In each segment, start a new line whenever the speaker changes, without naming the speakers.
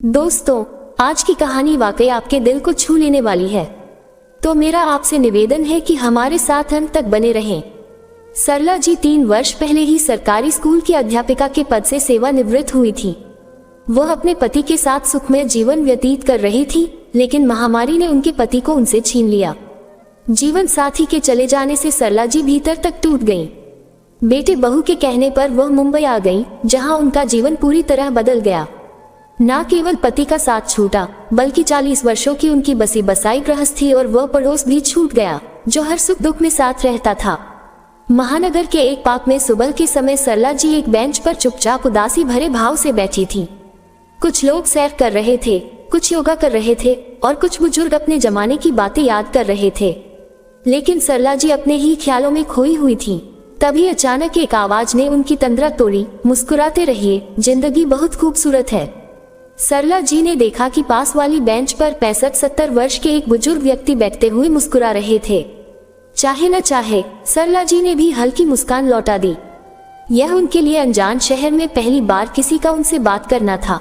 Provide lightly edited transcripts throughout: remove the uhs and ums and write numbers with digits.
दोस्तों, आज की कहानी वाकई आपके दिल को छू लेने वाली है, तो मेरा आपसे निवेदन है कि हमारे साथ अंत तक बने रहें। सरला जी 3 वर्ष पहले ही सरकारी स्कूल की अध्यापिका के पद से सेवानिवृत्त हुई थी। वह अपने पति के साथ सुखमय जीवन व्यतीत कर रही थी, लेकिन महामारी ने उनके पति को उनसे छीन लिया। जीवन साथी के चले जाने से सरला जी भीतर तक टूट गईं। बेटे बहू के कहने पर वह मुंबई आ गईं, जहां उनका जीवन पूरी तरह बदल गया। न केवल पति का साथ छूटा, बल्कि 40 वर्षों की उनकी बसी बसाई गृहस्थी और वह पड़ोस भी छूट गया, जो हर सुख दुख में साथ रहता था। महानगर के एक पार्क में सुबह के समय सरला जी एक बेंच पर चुपचाप उदासी भरे भाव से बैठी थी। कुछ लोग सैर कर रहे थे, कुछ योगा कर रहे थे और कुछ बुजुर्ग अपने जमाने की बातें याद कर रहे थे। लेकिन सरला जी अपने ही ख्यालों में खोई हुई थी। तभी अचानक एक आवाज ने उनकी तंद्रा तोड़ी, मुस्कुराते रहिए, जिंदगी बहुत खूबसूरत है। सरला जी ने देखा कि पास वाली बेंच पर 65-70 वर्ष के एक बुजुर्ग व्यक्ति बैठते हुए मुस्कुरा रहे थे। चाहे न चाहे, सरला जी ने भी हल्की मुस्कान लौटा दी। यह उनके लिए अनजान शहर में पहली बार किसी का उनसे बात करना था।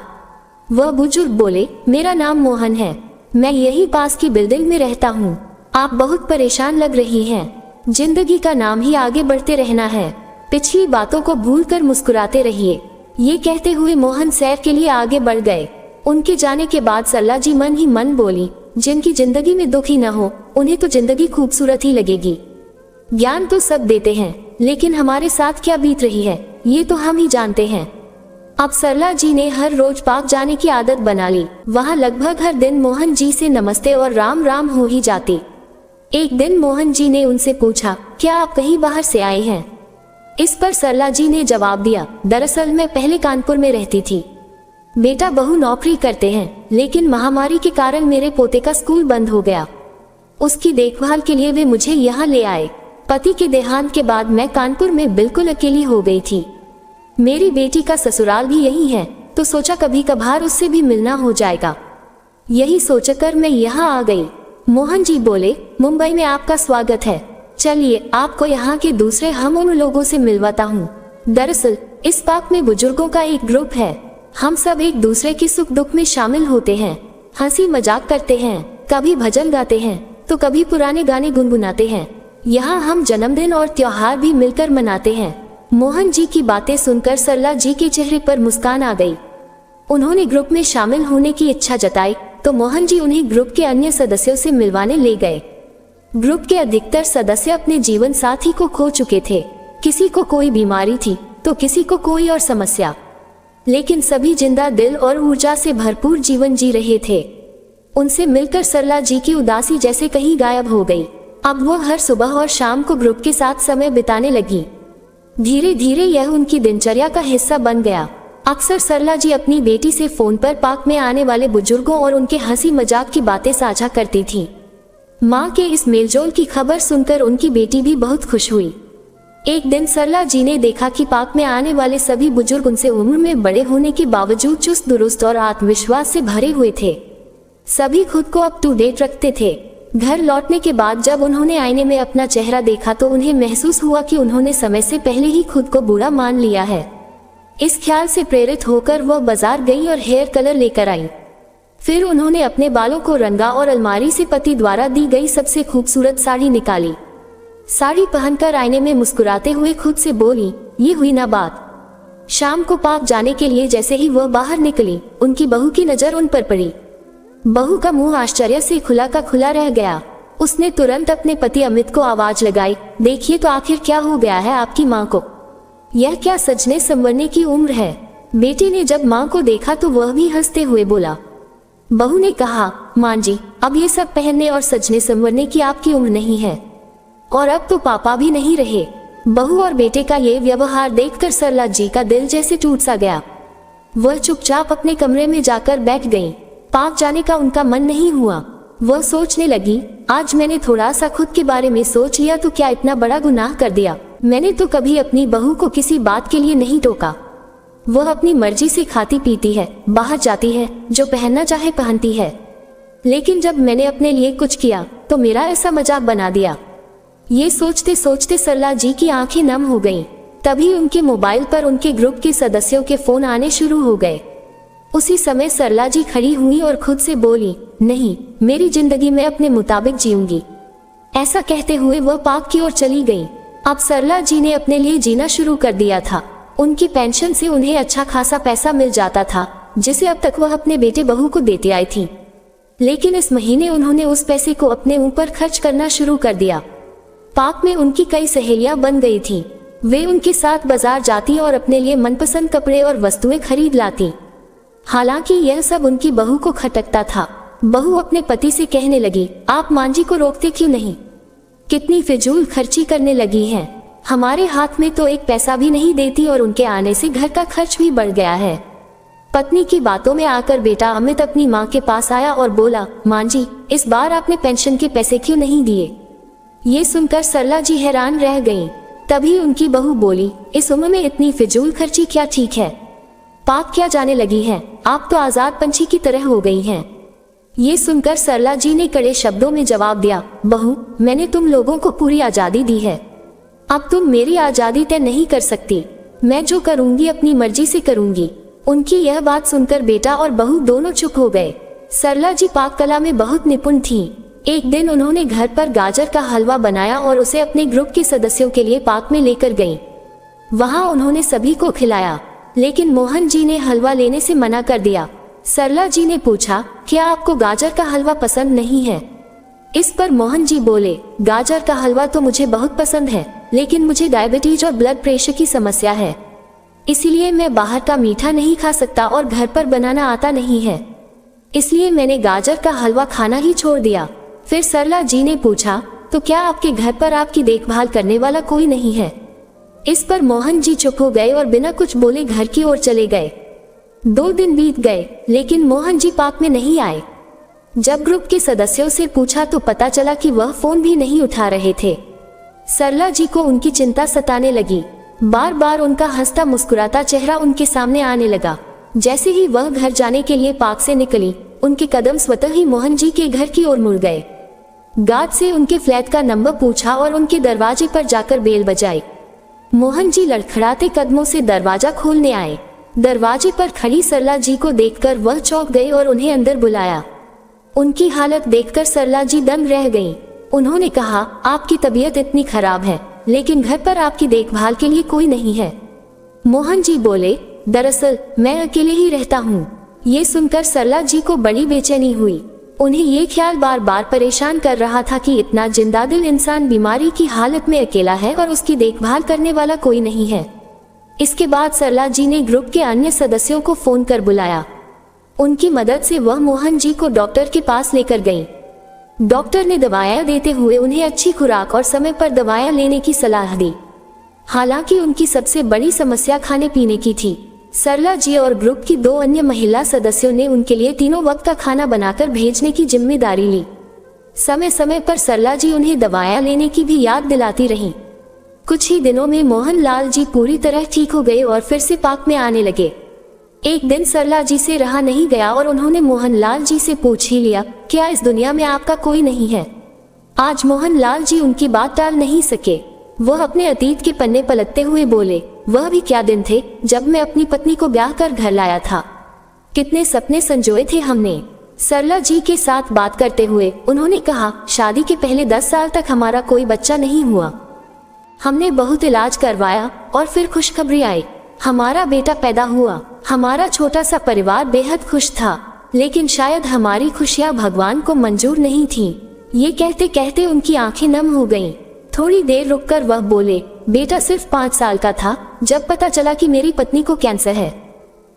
वह बुजुर्ग बोले, मेरा नाम मोहन है, मैं यही पास की बिल्डिंग में रहता हूँ। आप बहुत परेशान लग रही हैं। जिंदगी का नाम ही आगे बढ़ते रहना है, पिछली बातों को भूलकर मुस्कुराते रहिए। ये कहते हुए मोहन सैर के लिए आगे बढ़ गए। उनके जाने के बाद सरला जी मन ही मन बोली, जिनकी जिंदगी में दुख ही न हो, उन्हें तो जिंदगी खूबसूरत ही लगेगी। ज्ञान तो सब देते हैं, लेकिन हमारे साथ क्या बीत रही है, ये तो हम ही जानते हैं। अब सरला जी ने हर रोज पार्क जाने की आदत बना ली। वहाँ लगभग हर दिन मोहन जी से नमस्ते और राम राम हो ही जाती। एक दिन मोहन जी ने उनसे पूछा, क्या आप कहीं बाहर से आए हैं? इस पर सरला जी ने जवाब दिया, दरअसल मैं पहले कानपुर में रहती थी। बेटा बहू नौकरी करते हैं, लेकिन महामारी के कारण मेरे पोते का स्कूल बंद हो गया। उसकी देखभाल के लिए वे मुझे यहाँ ले आए। पति के देहांत के बाद मैं कानपुर में बिल्कुल अकेली हो गई थी। मेरी बेटी का ससुराल भी यही है, तो सोचा कभी कभार उससे भी मिलना हो जाएगा। यही सोचकर मैं यहाँ आ गई। मोहन जी बोले, मुंबई में आपका स्वागत है। चलिए आपको यहाँ के दूसरे हम उन लोगों से मिलवाता हूँ। दरअसल इस पार्क में बुजुर्गों का एक ग्रुप है। हम सब एक दूसरे के सुख दुख में शामिल होते हैं, हंसी मजाक करते हैं, कभी भजन गाते हैं तो कभी पुराने गाने गुनगुनाते हैं। यहाँ हम जन्मदिन और त्योहार भी मिलकर मनाते हैं। मोहन जी की बातें सुनकर सरला जी के चेहरे पर मुस्कान आ गई। उन्होंने ग्रुप में शामिल होने की इच्छा जताई तो मोहन जी उन्हें ग्रुप के अन्य सदस्यों से मिलवाने ले गए। ग्रुप के अधिकतर सदस्य अपने जीवन साथी को खो चुके थे। किसी को कोई बीमारी थी तो किसी को कोई और समस्या, लेकिन सभी जिंदा दिल और ऊर्जा से भरपूर जीवन जी रहे थे। उनसे मिलकर सरला जी की उदासी जैसे कहीं गायब हो गई। अब वो हर सुबह और शाम को ग्रुप के साथ समय बिताने लगी। धीरे धीरे यह उनकी दिनचर्या का हिस्सा बन गया। अक्सर सरला जी अपनी बेटी से फोन पर पार्क में आने वाले बुजुर्गों और उनके हंसी मजाक की बातें साझा करती थी। माँ के इस मेलजोल की खबर सुनकर उनकी बेटी भी बहुत खुश हुई। एक दिन सरला जी ने देखा कि पार्क में आने वाले सभी बुजुर्ग उनसे उम्र में बड़े होने के बावजूद चुस्त दुरुस्त और आत्मविश्वास से भरे हुए थे। सभी खुद को अप टू डेट रखते थे। घर लौटने के बाद जब उन्होंने आईने में अपना चेहरा देखा तो उन्हें महसूस हुआ कि उन्होंने समय से पहले ही खुद को बुरा मान लिया है। इस ख्याल से प्रेरित होकर वह बाजार गई और हेयर कलर लेकर आई। फिर उन्होंने अपने बालों को रंगा और अलमारी से पति द्वारा दी गई सबसे खूबसूरत साड़ी निकाली। साड़ी पहनकर आईने में मुस्कुराते हुए खुद से बोली, ये हुई ना बात। शाम को पार्क जाने के लिए जैसे ही वह बाहर निकली, उनकी बहू की नजर उन पर पड़ी। बहू का मुंह आश्चर्य से खुला का खुला रह गया। उसने तुरंत अपने पति अमित को आवाज लगाई, देखिए तो आखिर क्या हो गया है आपकी माँ को? यह क्या सजने संवरने की उम्र है? बेटी ने जब माँ को देखा तो वह भी हंसते हुए बोला। बहू ने कहा, माँ जी, अब ये सब पहनने और सजने संवरने की आपकी उम्र नहीं है, और अब तो पापा भी नहीं रहे। बहू और बेटे का ये व्यवहार देखकर सरला जी का दिल जैसे टूट सा गया। वह चुपचाप अपने कमरे में जाकर बैठ गईं। पार्क जाने का उनका मन नहीं हुआ। वह सोचने लगी, आज मैंने थोड़ा सा खुद के बारे में सोच लिया तो क्या इतना बड़ा गुनाह कर दिया? मैंने तो कभी अपनी बहू को किसी बात के लिए नहीं टोका। वह अपनी मर्जी से खाती पीती है, बाहर जाती है, जो पहनना चाहे पहनती है। लेकिन जब मैंने अपने लिए कुछ किया तो मेरा ऐसा मजाक बना दिया। ये सोचते सोचते सरला जी की आंखें नम हो गईं। तभी उनके मोबाइल पर उनके ग्रुप के सदस्यों के फोन आने शुरू हो गए। उसी समय सरला जी खड़ी हुई और खुद से बोली, नहीं, मेरी जिंदगी मैं अपने मुताबिक जीऊंगी। ऐसा कहते हुए वह पार्क की ओर चली गई। अब सरला जी ने अपने लिए जीना शुरू कर दिया था। उनकी पेंशन से उन्हें अच्छा खासा पैसा मिल जाता था, जिसे अब तक वह अपने बेटे बहू को देती आई थी। लेकिन इस महीने उन्होंने उस पैसे को अपने ऊपर खर्च करना शुरू कर दिया। पार्क में उनकी कई सहेलियां बन गई थीं। वे उनके साथ बाजार जाती और अपने लिए मनपसंद कपड़े और वस्तुएं खरीद लाती। हालांकि यह सब उनकी बहू को खटकता था। बहू अपने पति से कहने लगी, आप मांझी को रोकते क्यों नहीं? कितनी फिजूल खर्ची करने लगी हैं। हमारे हाथ में तो एक पैसा भी नहीं देती और उनके आने से घर का खर्च भी बढ़ गया है। पत्नी की बातों में आकर बेटा अमित अपनी माँ के पास आया और बोला, माँ जी, इस बार आपने पेंशन के पैसे क्यों नहीं दिए? ये सुनकर सरला जी हैरान रह गईं। तभी उनकी बहू बोली, इस उम्र में इतनी फिजूल खर्ची क्या ठीक है? पाप क्या जाने लगी हैं, आप तो आजाद पंछी की तरह हो गई हैं। ये सुनकर सरला जी ने कड़े शब्दों में जवाब दिया, बहू, मैंने तुम लोगों को पूरी आजादी दी है। अब तुम मेरी आजादी तय नहीं कर सकती। मैं जो करूंगी अपनी मर्जी से करूंगी। उनकी यह बात सुनकर बेटा और बहू दोनों चुप हो गए। सरला जी पाक कला में बहुत निपुण थीं। एक दिन उन्होंने घर पर गाजर का हलवा बनाया और उसे अपने ग्रुप के सदस्यों के लिए पार्क में लेकर गईं। वहां उन्होंने सभी को खिलाया, लेकिन मोहन जी ने हलवा लेने से मना कर दिया। सरला जी ने पूछा, क्या आपको गाजर का हलवा पसंद नहीं है? इस पर मोहन जी बोले, गाजर का हलवा तो मुझे बहुत पसंद है, लेकिन मुझे डायबिटीज और ब्लड प्रेशर की समस्या है, इसलिए मैं बाहर का मीठा नहीं खा सकता और घर पर बनाना आता नहीं है। इसलिए मैंने गाजर का हलवा खाना ही छोड़ दिया। फिर सरला जी ने पूछा, तो क्या आपके घर पर आपकी देखभाल करने वाला कोई नहीं है? इस पर मोहन जी चुप हो गए और बिना कुछ बोले घर की ओर चले गए। 2 दिन बीत गए, लेकिन मोहन जी पार्क में नहीं आए। जब ग्रुप के सदस्यों से पूछा तो पता चला कि वह फोन भी नहीं उठा रहे थे। सरला जी को उनकी चिंता सताने लगी। बार बार उनका हंसता मुस्कुराता चेहरा उनके सामने आने लगा। जैसे ही वह घर जाने के लिए पार्क से निकली, उनके कदम स्वतः ही मोहन जी के घर की ओर मुड़ गए। गार्ड से उनके फ्लैट का नंबर पूछा और उनके दरवाजे पर जाकर बेल बजाई। मोहन जी लड़खड़ाते कदमों से दरवाजा खोलने आए। दरवाजे पर खड़ी सरला जी को देखकर वह चौंक गए और उन्हें अंदर बुलाया। उनकी हालत देखकर सरला जी दंग रह गईं। उन्होंने कहा, आपकी तबीयत इतनी खराब है, लेकिन घर पर आपकी देखभाल के लिए कोई नहीं है। मोहन जी बोले, दरअसल मैं अकेले ही रहता हूँ। ये सुनकर सरला जी को बड़ी बेचैनी हुई। उन्हें ये ख्याल बार बार परेशान कर रहा था कि इतना जिंदादिल इंसान बीमारी की हालत में अकेला है और उसकी देखभाल करने वाला कोई नहीं है। इसके बाद सरला जी ने ग्रुप के अन्य सदस्यों को फोन कर बुलाया। उनकी मदद से वह मोहन जी को डॉक्टर के पास लेकर गईं। डॉक्टर ने दवाएं देते हुए उन्हें अच्छी खुराक और समय पर दवाएं लेने की सलाह दी। हालांकि उनकी सबसे बड़ी समस्या खाने पीने की थी। सरला जी और ग्रुप की 2 अन्य महिला सदस्यों ने उनके लिए तीनों वक्त का खाना बनाकर भेजने की जिम्मेदारी ली। समय समय पर सरला जी उन्हें दवाएं लेने की भी याद दिलाती रहीं। कुछ ही दिनों में मोहन लाल जी पूरी तरह ठीक हो गए और फिर से पार्क में आने लगे। एक दिन सरला जी से रहा नहीं गया और उन्होंने मोहन लाल जी से पूछ ही लिया, क्या इस दुनिया में आपका कोई नहीं है? आज मोहन लाल जी उनकी बात टाल नहीं सके। वह अपने अतीत के पन्ने पलटते हुए बोले, वह भी क्या दिन थे जब मैं अपनी पत्नी को ब्याह कर घर लाया था। कितने सपने संजोए थे हमने। सरला जी के साथ बात करते हुए उन्होंने कहा, शादी के पहले 10 साल तक हमारा कोई बच्चा नहीं हुआ। हमने बहुत इलाज करवाया और फिर खुशखबरी आई, हमारा बेटा पैदा हुआ। हमारा छोटा सा परिवार बेहद खुश था, लेकिन शायद हमारी खुशियां भगवान को मंजूर नहीं थीं। ये कहते कहते उनकी आंखें नम हो गईं। थोड़ी देर रुककर वह बोले, बेटा सिर्फ 5 साल का था जब पता चला कि मेरी पत्नी को कैंसर है,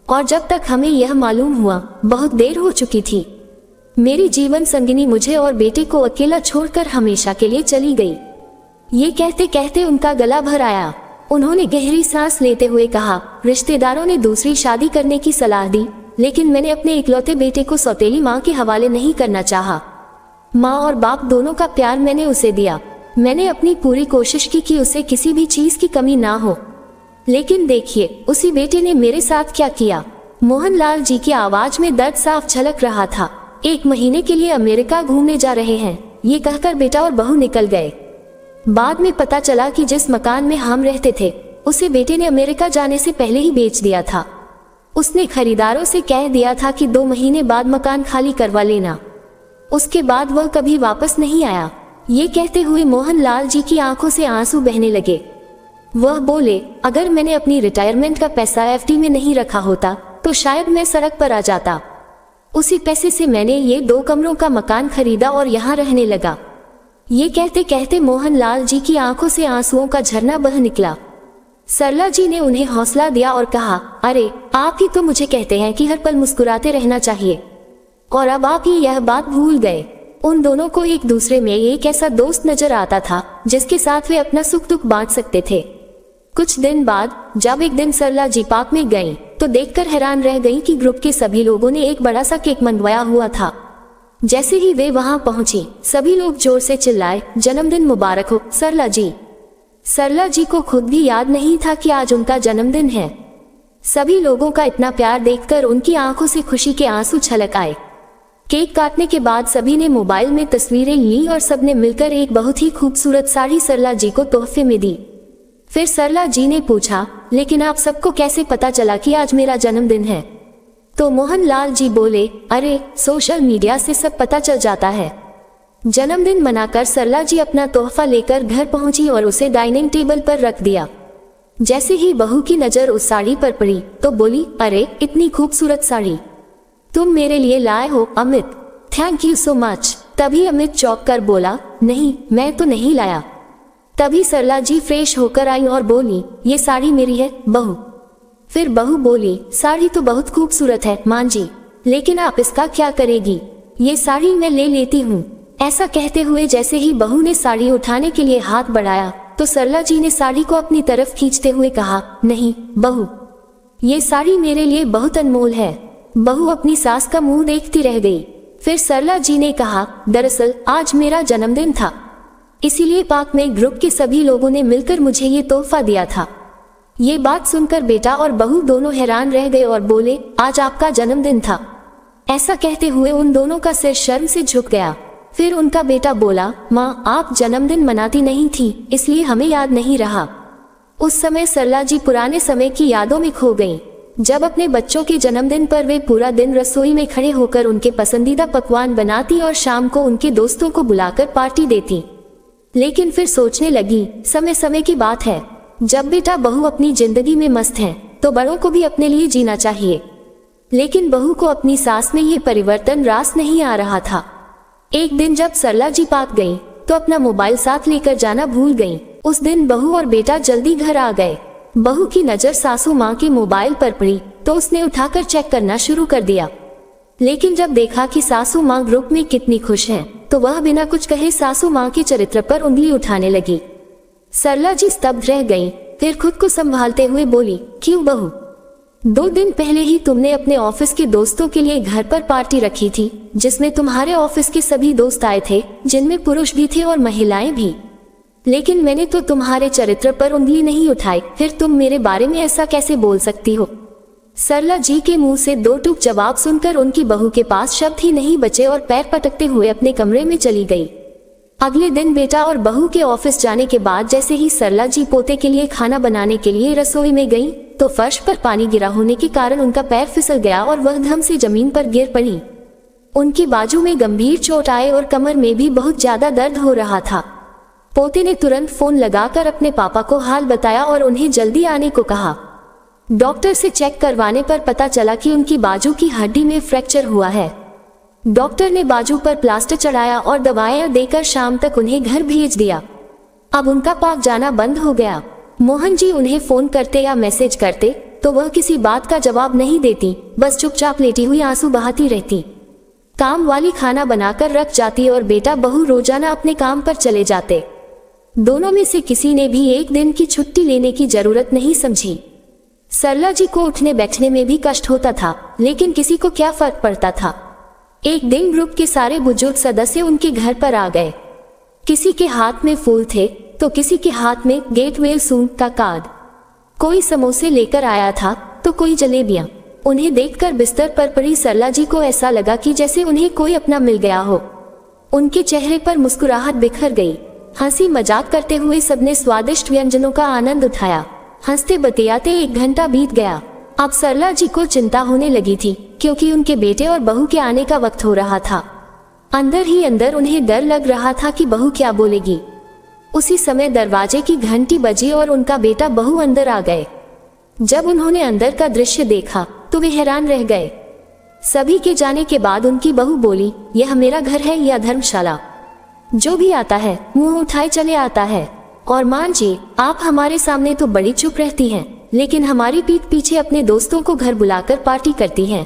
और जब तक हमें यह मालूम हुआ बहुत देर हो चुकी थी। मेरी जीवन संगिनी मुझे और बेटे को अकेला छोड़कर हमेशा के लिए चली गई। ये कहते कहते उनका गला भर आया। उन्होंने गहरी सांस लेते हुए कहा, रिश्तेदारों ने दूसरी शादी करने की सलाह दी, लेकिन मैंने अपने इकलौते बेटे को सौतेली माँ के हवाले नहीं करना चाहा। माँ और बाप दोनों का प्यार मैंने उसे दिया। मैंने अपनी पूरी कोशिश की कि उसे किसी भी चीज की कमी ना हो, लेकिन देखिए उसी बेटे ने मेरे साथ क्या किया। मोहन लाल जी की आवाज में दर्द साफ झलक रहा था। 1 महीने के लिए अमेरिका घूमने जा रहे हैं, ये कहकर बेटा और बहू निकल गए। बाद में पता चला कि जिस मकान में हम रहते थे उसे बेटे ने अमेरिका जाने से पहले ही बेच दिया था। उसने खरीदारों से कह दिया था कि 2 महीने बाद मकान खाली करवा लेना। उसके बाद वह कभी वापस नहीं आया। ये कहते हुए मोहनलाल जी की आंखों से आंसू बहने लगे। वह बोले, अगर मैंने अपनी रिटायरमेंट का पैसा एफडी में नहीं रखा होता तो शायद मैं सड़क पर आ जाता। उसी पैसे से मैंने ये 2 कमरों का मकान खरीदा और यहाँ रहने लगा। ये कहते कहते मोहनलाल जी की आंखों से आंसुओं का झरना बह निकला। सरला जी ने उन्हें हौसला दिया और कहा, अरे आप ही तो मुझे कहते हैं कि हर पल मुस्कुराते रहना चाहिए, और अब आप ही यह बात भूल गए। उन दोनों को एक दूसरे में एक ऐसा दोस्त नजर आता था जिसके साथ वे अपना सुख दुख बांट सकते थे। कुछ दिन बाद जब एक दिन सरला जी पार्क में गईं, तो देखकर हैरान रह गईं कि ग्रुप के सभी लोगों ने एक बड़ा सा केक मंगवाया हुआ था। जैसे ही वे वहां पहुंची, सभी लोग जोर से चिल्लाए, जन्मदिन मुबारक हो सरला जी। सरला जी को खुद भी याद नहीं था कि आज उनका जन्मदिन है। सभी लोगों का इतना प्यार देखकर उनकी आंखों से खुशी के आंसू छलक आए। केक काटने के बाद सभी ने मोबाइल में तस्वीरें ली और सबने मिलकर एक बहुत ही खूबसूरत साड़ी सरला जी को तोहफे में दी। फिर सरला जी ने पूछा, लेकिन आप सबको कैसे पता चला कि आज मेरा जन्मदिन है? तो मोहनलाल जी बोले, अरे सोशल मीडिया से सब पता चल जाता है। जन्मदिन मनाकर सरला जी अपना तोहफा लेकर घर पहुंची और उसे डाइनिंग टेबल पर रख दिया। जैसे ही बहू की नजर उस साड़ी पर पड़ी तो बोली, अरे इतनी खूबसूरत साड़ी तुम मेरे लिए लाए हो Amit, thank you so much. तभी अमित चौंक कर बोला, नहीं मैं तो नहीं लाया। तभी सरला जी फ्रेश होकर आई और बोली, ये साड़ी मेरी है बहू। फिर बहू बोली, साड़ी तो बहुत खूबसूरत है मां जी, लेकिन आप इसका क्या करेगी? ये साड़ी मैं ले लेती हूँ। ऐसा कहते हुए जैसे ही बहू ने साड़ी उठाने के लिए हाथ बढ़ाया तो सरला जी ने साड़ी को अपनी तरफ खींचते हुए कहा, नहीं बहू, ये साड़ी मेरे लिए बहुत अनमोल है। बहू अपनी सास का मुंह देखती रह गई। फिर सरला जी ने कहा, दरअसल आज मेरा जन्मदिन था, इसीलिए पार्क में ग्रुप के सभी लोगों ने मिलकर मुझे ये तोहफा दिया था। ये बात सुनकर बेटा और बहू दोनों हैरान रह गए और बोले, आज आपका जन्मदिन था? ऐसा कहते हुए उन दोनों का सिर शर्म से झुक गया। फिर उनका बेटा बोला, माँ आप जन्मदिन मनाती नहीं थी इसलिए हमें याद नहीं रहा। उस समय सरला जी पुराने समय की यादों में खो गईं, जब अपने बच्चों के जन्मदिन पर वे पूरा दिन रसोई में खड़े होकर उनके पसंदीदा पकवान बनाती और शाम को उनके दोस्तों को बुलाकर पार्टी देती। लेकिन फिर सोचने लगी, समय समय की बात है, जब बेटा बहू अपनी जिंदगी में मस्त हैं, तो बड़ों को भी अपने लिए जीना चाहिए। लेकिन बहू को अपनी सास में ये परिवर्तन रास नहीं आ रहा था। एक दिन जब सरला जी पार्क गईं, तो अपना मोबाइल साथ लेकर जाना भूल गईं। उस दिन बहू और बेटा जल्दी घर आ गए। बहू की नजर सासू माँ के मोबाइल पर पड़ी तो उसने उठाकर चेक करना शुरू कर दिया। लेकिन जब देखा कि सासू माँ ग्रुप में कितनी खुश हैं, तो वह बिना कुछ कहे सासू माँ के चरित्र पर उंगली उठाने लगी। सरला जी स्तब्ध रह गईं, फिर खुद को संभालते हुए बोली, क्यों बहू, 2 दिन पहले ही तुमने अपने ऑफिस के दोस्तों के लिए घर पर पार्टी रखी थी, जिसमें तुम्हारे ऑफिस के सभी दोस्त आए थे, जिनमें पुरुष भी थे और महिलाएं भी। लेकिन मैंने तो तुम्हारे चरित्र पर उंगली नहीं उठाई, फिर तुम मेरे बारे में ऐसा कैसे बोल सकती हो? सरला जी के मुंह से 2 टूक जवाब सुनकर उनकी बहू के पास शब्द ही नहीं बचे और पैर पटकते हुए अपने कमरे में चली गई। अगले दिन बेटा और बहू के ऑफिस जाने के बाद जैसे ही सरला जी पोते के लिए खाना बनाने के लिए रसोई में गईं, तो फर्श पर पानी गिरा होने के कारण उनका पैर फिसल गया और वह धम से जमीन पर गिर पड़ी। उनकी बाजू में गंभीर चोट आए और कमर में भी बहुत ज्यादा दर्द हो रहा था। पोते ने तुरंत फोन लगाकर अपने पापा को हाल बताया और उन्हें जल्दी आने को कहा। डॉक्टर से चेक करवाने पर पता चला कि उनकी बाजू की हड्डी में फ्रैक्चर हुआ है। डॉक्टर ने बाजू पर प्लास्टर चढ़ाया और दवाएं देकर शाम तक उन्हें घर भेज दिया। अब उनका पार्क जाना बंद हो गया। मोहन जी उन्हें फोन करते या मैसेज करते तो वह किसी बात का जवाब नहीं देती, बस चुपचाप लेटी हुई आंसू बहाती रहती। काम वाली खाना बनाकर रख जाती और बेटा बहू रोजाना अपने काम पर चले जाते। दोनों में से किसी ने भी एक दिन की छुट्टी लेने की जरूरत नहीं समझी। सरला जी को उठने बैठने में भी कष्ट होता था, लेकिन किसी को क्या फर्क पड़ता था। एक दिन ग्रुप के सारे बुजुर्ग सदस्य उनके घर पर आ गए। किसी के हाथ में फूल थे तो किसी के हाथ में गेट वेल सून का कार्ड। कोई समोसे लेकर आया था तो कोई जलेबियां। उन्हें देखकर बिस्तर पर पड़ी सरला जी को ऐसा लगा कि जैसे उन्हें कोई अपना मिल गया हो। उनके चेहरे पर मुस्कुराहट बिखर गई। हंसी मजाक करते हुए सबने स्वादिष्ट व्यंजनों का आनंद उठाया। हंसते बतियाते 1 घंटा बीत गया। अब सरला जी को चिंता होने लगी थी, क्योंकि उनके बेटे और बहू के आने का वक्त हो रहा था। अंदर ही अंदर उन्हें डर लग रहा था कि बहू क्या बोलेगी। उसी समय दरवाजे की घंटी बजी और उनका बेटा बहू अंदर आ गए। जब उन्होंने अंदर का दृश्य देखा तो वे हैरान रह गए। सभी के जाने के बाद उनकी बहू बोली, यह मेरा घर है या धर्मशाला? जो भी आता है मुंह उठाए चले आता है। और मां जी, आप हमारे सामने तो बड़ी चुप रहती हैं, लेकिन हमारी पीठ पीछे अपने दोस्तों को घर बुलाकर पार्टी करती हैं।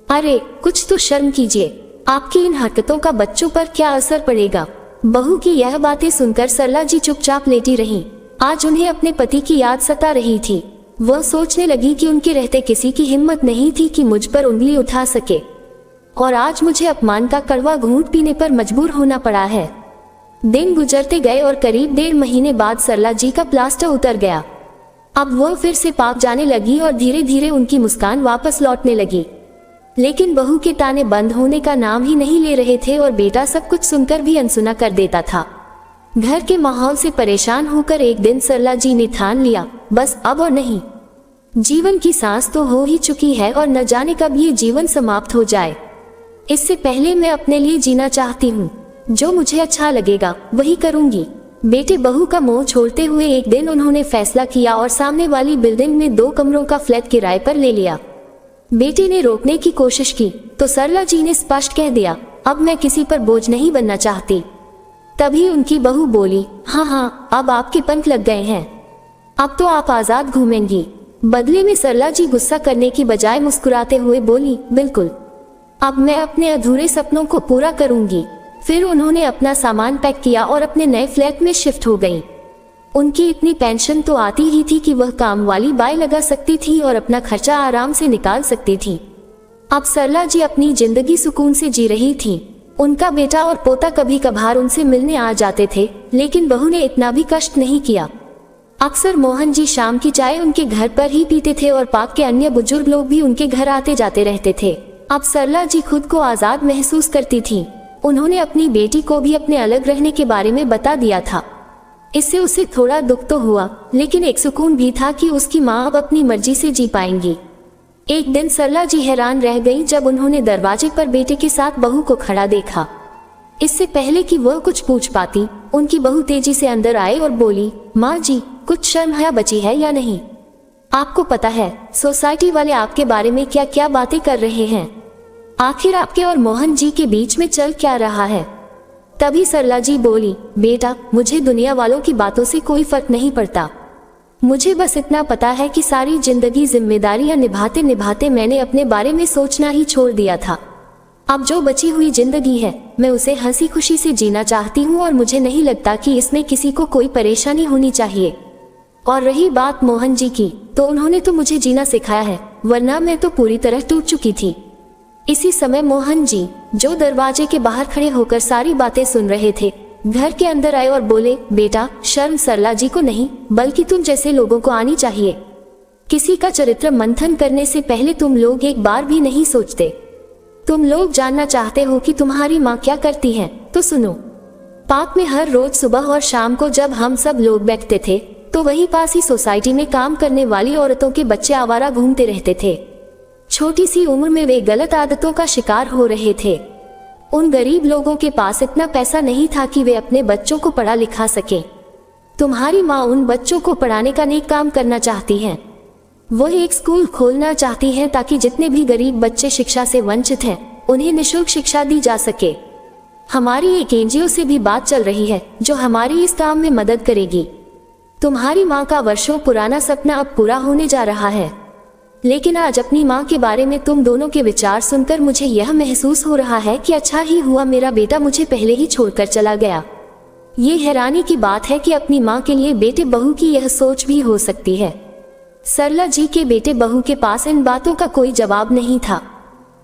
अरे कुछ तो शर्म कीजिए, आपकी इन हरकतों का बच्चों पर क्या असर पड़ेगा? बहू की यह बातें सुनकर सरला जी चुपचाप लेटी रहीं। आज उन्हें अपने पति की याद सता रही थी। वह सोचने लगी कि उनके रहते किसी की हिम्मत नहीं थी कि मुझ पर उंगली उठा सके, और आज मुझे अपमान का कड़वा घूंट पीने पर मजबूर होना पड़ा है। दिन गुजरते गए और करीब 1.5 महीने बाद सरला जी का प्लास्टर उतर गया। अब वह फिर से पाप जाने लगी और धीरे धीरे उनकी मुस्कान वापस लौटने लगी। लेकिन बहू के ताने बंद होने का नाम ही नहीं ले रहे थे और बेटा सब कुछ सुनकर भी अनसुना कर देता था। घर के माहौल से परेशान होकर एक दिन सरला जी ने ठान लिया, बस अब और नहीं। जीवन की सांस तो हो ही चुकी है और न जाने कब ये जीवन समाप्त हो जाए। इससे पहले मैं अपने लिए जीना चाहती हूँ। जो मुझे अच्छा लगेगा वही करूँगी। बेटे बहू का मोह छोड़ते हुए एक दिन उन्होंने फैसला किया और सामने वाली बिल्डिंग में 2 कमरों का फ्लैट किराए पर ले लिया। बेटे ने रोकने की कोशिश की तो सरला जी ने स्पष्ट कह दिया, अब मैं किसी पर बोझ नहीं बनना चाहती। तभी उनकी बहू बोली, हाँ, अब आपके पंख लग गए हैं, अब तो आप आजाद घूमेंगी। बदले में सरला जी गुस्सा करने की बजाय मुस्कुराते हुए बोली, बिल्कुल, अब मैं अपने अधूरे सपनों को पूरा करूंगी। फिर उन्होंने अपना सामान पैक किया और अपने नए फ्लैट में शिफ्ट हो गईं। उनकी इतनी पेंशन तो आती ही थी कि वह काम वाली बाई लगा सकती थी और अपना खर्चा आराम से निकाल सकती थी। अब सरला जी अपनी जिंदगी सुकून से जी रही थी। उनका बेटा और पोता कभी कभार उनसे मिलने आ जाते थे, लेकिन बहू ने इतना भी कष्ट नहीं किया। अक्सर मोहन जी शाम की चाय उनके घर पर ही पीते थे और पाक के अन्य बुजुर्ग लोग भी उनके घर आते जाते रहते थे। अब सरला जी खुद को आजाद महसूस करती थी। उन्होंने अपनी बेटी को भी अपने अलग रहने के बारे में बता दिया था। इससे उसे थोड़ा दुख तो हुआ, लेकिन एक सुकून भी था कि उसकी माँ अब अपनी मर्जी से जी पाएंगी। एक दिन सरला जी हैरान रह गई जब उन्होंने दरवाजे पर बेटे के साथ बहू को खड़ा देखा। इससे पहले कि वह कुछ पूछ पाती, उनकी बहू तेजी से अंदर आई और बोली, माँ जी, कुछ शर्म हया बची है या नहीं? आपको पता है सोसाइटी वाले आपके बारे में क्या क्या बातें कर रहे हैं? आखिर आपके और मोहन जी के बीच में चल क्या रहा है? तभी सरला जी बोली, बेटा, मुझे दुनिया वालों की बातों से कोई फर्क नहीं पड़ता। मुझे बस इतना पता है कि सारी जिंदगी जिम्मेदारियां निभाते निभाते मैंने अपने बारे में सोचना ही छोड़ दिया था। अब जो बची हुई जिंदगी है मैं उसे हंसी खुशी से जीना चाहती हूँ और मुझे नहीं लगता कि इसमें किसी को कोई परेशानी होनी चाहिए। और रही बात मोहन जी की, तो उन्होंने तो मुझे जीना सिखाया है, वरना मैं तो पूरी तरह टूट चुकी थी। इसी समय मोहन जी, जो दरवाजे के बाहर खड़े होकर सारी बातें सुन रहे थे, घर के अंदर आए और बोले, बेटा, शर्म सरला जी को नहीं बल्कि तुम जैसे लोगों को आनी चाहिए। किसी का चरित्र मंथन करने से पहले तुम लोग एक बार भी नहीं सोचते। तुम लोग जानना चाहते हो कि तुम्हारी माँ क्या करती है, तो सुनो। पार्क में हर रोज सुबह और शाम को जब हम सब लोग बैठते थे, तो वहीं पास ही सोसाइटी में काम करने वाली औरतों के बच्चे आवारा घूमते रहते थे। छोटी सी उम्र में वे गलत आदतों का शिकार हो रहे थे। उन गरीब लोगों के पास इतना पैसा नहीं था कि वे अपने बच्चों को पढ़ा लिखा सके। तुम्हारी माँ उन बच्चों को पढ़ाने का नेक काम करना चाहती हैं। वह एक स्कूल खोलना चाहती हैं ताकि जितने भी गरीब बच्चे शिक्षा से वंचित हैं, उन्हें निःशुल्क शिक्षा दी जा सके। हमारी एक एनजीओ से भी बात चल रही है जो हमारी इस काम में मदद करेगी। तुम्हारी माँ का वर्षों पुराना सपना अब पूरा होने जा रहा है। लेकिन आज अपनी माँ के बारे में तुम दोनों के विचार सुनकर मुझे यह महसूस हो रहा है कि अच्छा ही हुआ मेरा बेटा मुझे पहले ही छोड़कर चला गया। ये हैरानी की बात है कि अपनी माँ के लिए बेटे बहू की यह सोच भी हो सकती है। सरला जी के बेटे बहू के पास इन बातों का कोई जवाब नहीं था।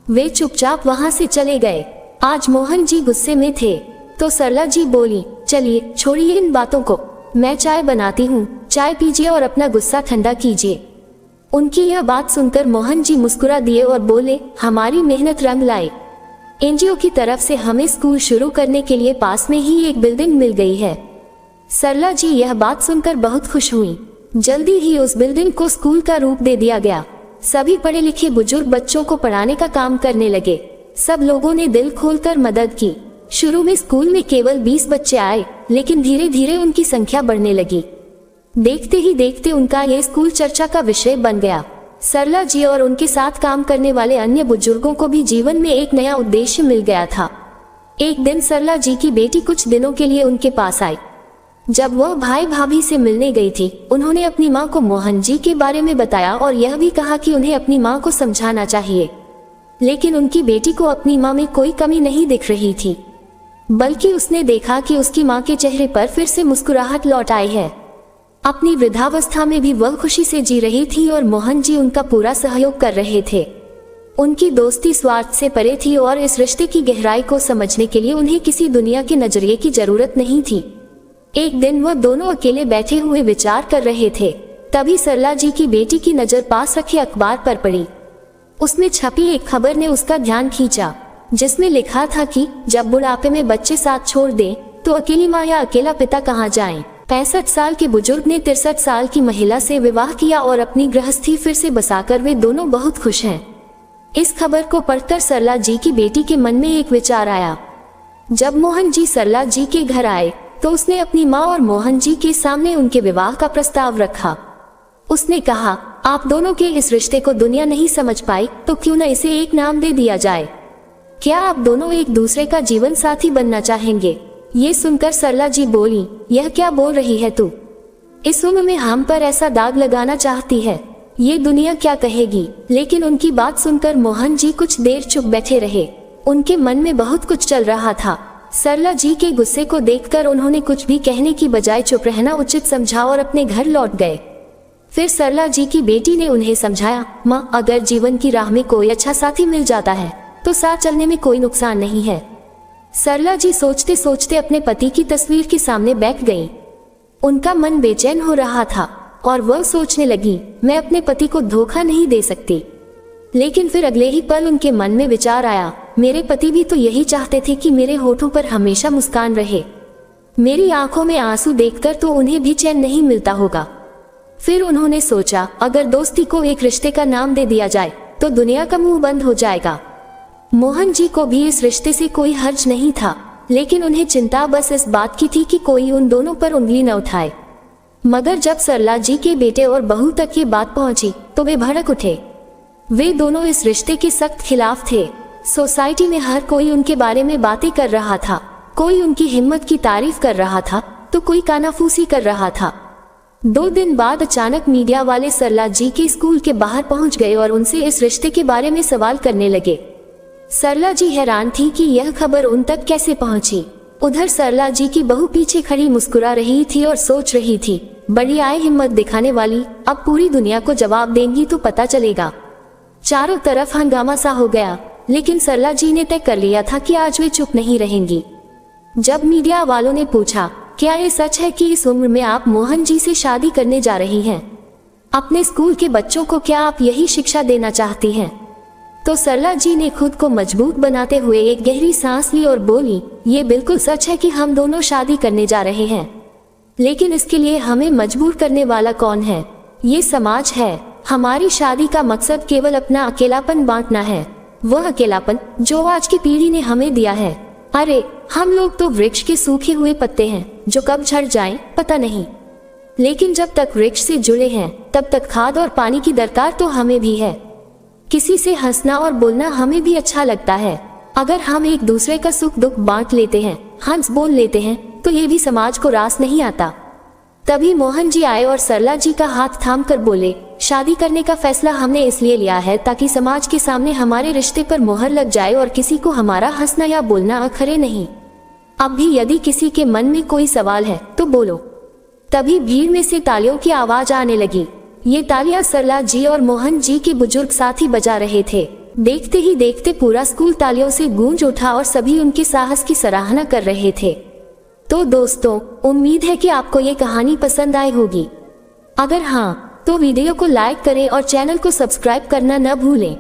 वे चुपचाप वहां से चले गए। आज मोहन जी गुस्से में थे, तो सरला जी बोली, चलिए छोड़िए इन बातों को, मैं चाय बनाती हूँ, चाय पीजिए और अपना गुस्सा ठंडा कीजिए। उनकी यह बात सुनकर मोहन जी मुस्कुरा दिए और बोले, हमारी मेहनत रंग लाई। एनजीओ की तरफ से हमें स्कूल शुरू करने के लिए पास में ही एक बिल्डिंग मिल गई है। सरला जी यह बात सुनकर बहुत खुश हुई। जल्दी ही उस बिल्डिंग को स्कूल का रूप दे दिया गया। सभी पढ़े लिखे बुजुर्ग बच्चों को पढ़ाने का काम करने लगे। सब लोगों ने दिल खोलकर मदद की। शुरू में स्कूल में केवल 20 बच्चे आए, लेकिन धीरे धीरे उनकी संख्या बढ़ने लगी। देखते ही देखते उनका यह स्कूल चर्चा का विषय बन गया। सरला जी और उनके साथ काम करने वाले अन्य बुजुर्गों को भी जीवन में एक नया उद्देश्य मिल गया था। एक दिन सरला जी की बेटी कुछ दिनों के लिए उनके पास आई। जब वह भाई भाभी से मिलने गई थी, उन्होंने अपनी माँ को मोहन जी के बारे में बताया और यह भी कहा कि उन्हें अपनी माँ को समझाना चाहिए। लेकिन उनकी बेटी को अपनी माँ में कोई कमी नहीं दिख रही थी, बल्कि उसने देखा कि उसकी माँ के चेहरे पर फिर से मुस्कुराहट लौट आई है। अपनी वृद्धावस्था में भी वह खुशी से जी रही थी और मोहन जी उनका पूरा सहयोग कर रहे थे। उनकी दोस्ती स्वार्थ से परे थी और इस रिश्ते की गहराई को समझने के लिए उन्हें किसी दुनिया के नजरिए की जरूरत नहीं थी। एक दिन वह दोनों अकेले बैठे हुए विचार कर रहे थे, तभी सरला जी की बेटी की नजर पास रखे अखबार पर पड़ी। उसमें छपी एक खबर ने उसका ध्यान खींचा, जिसमें लिखा था कि जब बुढ़ापे में बच्चे साथ छोड़ दें तो अकेली माँ या अकेला पिता कहाँ जाएं। 65 साल के बुजुर्ग ने 63 साल की महिला से विवाह किया और अपनी गृहस्थी फिर से बसाकर वे दोनों बहुत खुश हैं। इस खबर को पढ़कर सरला जी की बेटी के मन में एक विचार आया। जब मोहन जी सरला जी के घर आए तो उसने अपनी माँ और मोहन जी के सामने उनके विवाह का प्रस्ताव रखा। उसने कहा, आप दोनों के इस रिश्ते को दुनिया नहीं समझ पाई तो क्यों न इसे एक नाम दे दिया जाए। क्या आप दोनों एक दूसरे का जीवन साथी बनना चाहेंगे? ये सुनकर सरला जी बोली, यह क्या बोल रही है तू? इस उम्र में हम पर ऐसा दाग लगाना चाहती है, ये दुनिया क्या कहेगी? लेकिन उनकी बात सुनकर मोहन जी कुछ देर चुप बैठे रहे। उनके मन में बहुत कुछ चल रहा था। सरला जी के गुस्से को देखकर उन्होंने कुछ भी कहने की बजाय चुप रहना उचित समझा और अपने घर लौट गए। फिर सरला जी की बेटी ने उन्हें समझाया, माँ, अगर जीवन की राह में कोई अच्छा साथी मिल जाता है तो साथ चलने में कोई नुकसान नहीं है। सरला जी सोचते सोचते अपने पति की तस्वीर के सामने बैठ गईं। उनका मन बेचैन हो रहा था और वह सोचने लगी, मैं अपने पति को धोखा नहीं दे सकती। लेकिन फिर अगले ही पल उनके मन में विचार आया, मेरे पति भी तो यही चाहते थे कि मेरे होठों पर हमेशा मुस्कान रहे। मेरी आंखों में आंसू देखकर तो उन्हें भी चैन नहीं मिलता होगा। फिर उन्होंने सोचा, अगर दोस्ती को एक रिश्ते का नाम दे दिया जाए तो दुनिया का मुंह बंद हो जाएगा। मोहन जी को भी इस रिश्ते से कोई हर्ज नहीं था, लेकिन उन्हें चिंता बस इस बात की थी कि कोई उन दोनों पर उंगली न उठाए। मगर जब सरला जी के बेटे और बहू तक ये बात पहुंची तो वे भड़क उठे। वे दोनों इस रिश्ते के सख्त खिलाफ थे। सोसाइटी में हर कोई उनके बारे में बातें कर रहा था, कोई उनकी हिम्मत की तारीफ कर रहा था तो कोई कानाफूसी कर रहा था। 2 दिन बाद अचानक मीडिया वाले सरला जी के स्कूल के बाहर पहुंच गए और उनसे इस रिश्ते के बारे में सवाल करने लगे। सरला जी हैरान थी कि यह खबर उन तक कैसे पहुंची। उधर सरला जी की बहू पीछे खड़ी मुस्कुरा रही थी और सोच रही थी, बड़ी आए हिम्मत दिखाने वाली, अब पूरी दुनिया को जवाब देंगी तो पता चलेगा। चारों तरफ हंगामा सा हो गया, लेकिन सरला जी ने तय कर लिया था कि आज वे चुप नहीं रहेंगी। जब मीडिया वालों ने पूछा, क्या ये सच है कि इस उम्र में आप मोहन जी से शादी करने जा रही हैं? अपने स्कूल के बच्चों को क्या आप यही शिक्षा देना चाहती हैं? तो सरला जी ने खुद को मजबूत बनाते हुए एक गहरी सांस ली और बोली, ये बिल्कुल सच है कि हम दोनों शादी करने जा रहे हैं, लेकिन इसके लिए हमें मजबूर करने वाला कौन है? ये समाज है। हमारी शादी का मकसद केवल अपना अकेलापन बांटना है, वह अकेलापन जो आज की पीढ़ी ने हमें दिया है। अरे, हम लोग तो वृक्ष के सूखे हुए पत्ते हैं जो कब झड़ जाएं पता नहीं, लेकिन जब तक वृक्ष से जुड़े हैं तब तक खाद और पानी की दरकार तो हमें भी है। किसी से हंसना और बोलना हमें भी अच्छा लगता है। अगर हम एक दूसरे का सुख दुख बांट लेते हैं, हंस बोल लेते हैं, तो ये भी समाज को रास नहीं आता। तभी मोहन जी आए और सरला जी का हाथ थाम कर बोले, शादी करने का फैसला हमने इसलिए लिया है ताकि समाज के सामने हमारे रिश्ते पर मोहर लग जाए और किसी को हमारा हंसना या बोलना अखरे नहीं। अब भी यदि किसी के मन में कोई सवाल है तो बोलो। तभी भीड़ में से तालियों की आवाज आने लगी। ये तालियां सरला जी और मोहन जी के बुजुर्ग साथी बजा रहे थे। देखते ही देखते पूरा स्कूल तालियों से गूंज उठा और सभी उनके साहस की सराहना कर रहे थे। तो दोस्तों, उम्मीद है कि आपको ये कहानी पसंद आई होगी। अगर हाँ, तो वीडियो को लाइक करें और चैनल को सब्सक्राइब करना न भूलें।